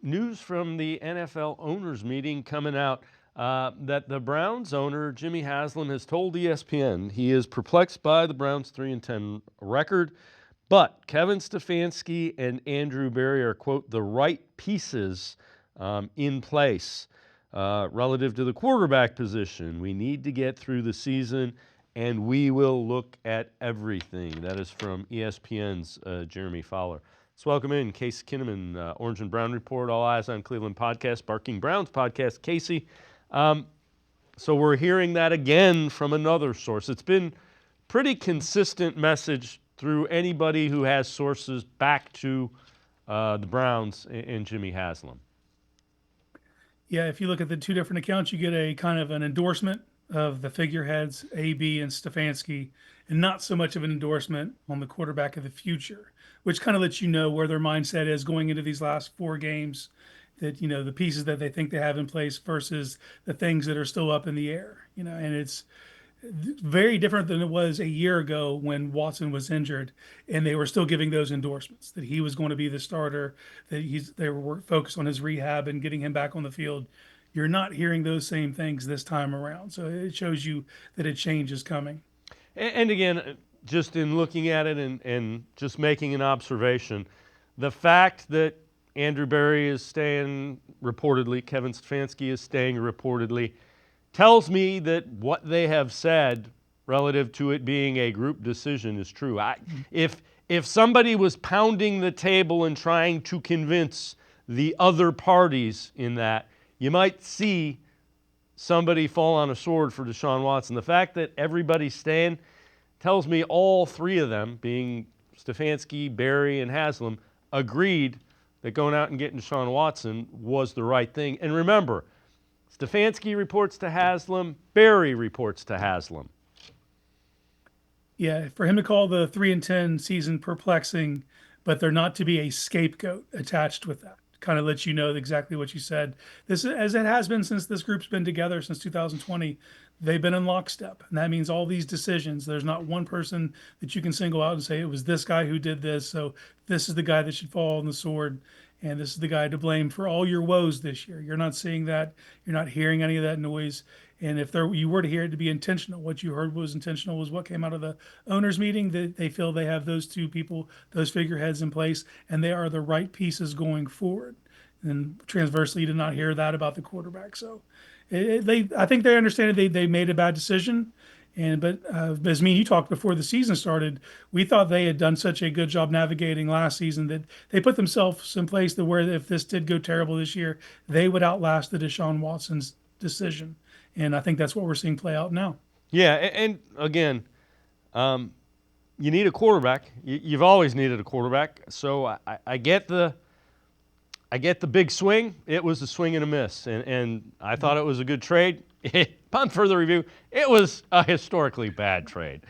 news from the NFL owners meeting coming out that the Browns owner, Jimmy Haslam, has told ESPN he is perplexed by the Browns' 3-10 record, but Kevin Stefanski and Andrew Berry are, quote, the right pieces in place relative to the quarterback position. We need to get through the season, and we will look at everything. That is from ESPN's Jeremy Fowler. Let's welcome in Casey Kinnamon, Orange and Brown Report, All Eyes on Cleveland podcast, Barking Browns podcast. Casey, so we're hearing that again from another source. It's been pretty consistent message through anybody who has sources back to the Browns and Jimmy Haslam. Yeah, if you look at the two different accounts, you get a kind of an endorsement of the figureheads, AB and Stefanski, and not so much of an endorsement on the quarterback of the future, which kind of lets you know where their mindset is going into these last 4 games, that, you know, the pieces that they think they have in place versus the things that are still up in the air, you know, and it's very different than it was a year ago when Watson was injured and they were still giving those endorsements that he was going to be the starter, that they were focused on his rehab and getting him back on the field. You're not hearing those same things this time around. So it shows you that a change is coming. And again, just in looking at it and just making an observation, the fact that Andrew Berry is staying reportedly, Kevin Stefanski is staying reportedly, tells me that what they have said relative to it being a group decision is true. If somebody was pounding the table and trying to convince the other parties in that, you might see somebody fall on a sword for Deshaun Watson. The fact that everybody's staying tells me all 3 of them, being Stefanski, Berry, and Haslam, agreed that going out and getting Deshaun Watson was the right thing. And remember, Stefanski reports to Haslam, Berry reports to Haslam. Yeah, for him to call the 3-10 season perplexing, but there not to be a scapegoat attached with that, kind of lets you know exactly what you said. This, as it has been since this group's been together since 2020, they've been in lockstep. And that means all these decisions, there's not one person that you can single out and say, it was this guy who did this, so this is the guy that should fall on the sword, and this is the guy to blame for all your woes this year. You're not seeing that. You're not hearing any of that noise. And if you were to hear it to be intentional, what you heard was intentional was what came out of the owners meeting, that they feel they have those 2 people, those figureheads in place, and they are the right pieces going forward. And transversely, you did not hear that about the quarterback. So I think they understand they made a bad decision. But as me and you talked before the season started, we thought they had done such a good job navigating last season that they put themselves in place to where if this did go terrible this year, they would outlast the Deshaun Watson's decision. And I think that's what we're seeing play out now. Yeah, and again, you need a quarterback. You've always needed a quarterback. So I get the big swing. It was a swing and a miss, and I thought it was a good trade. Upon further review, it was a historically bad trade.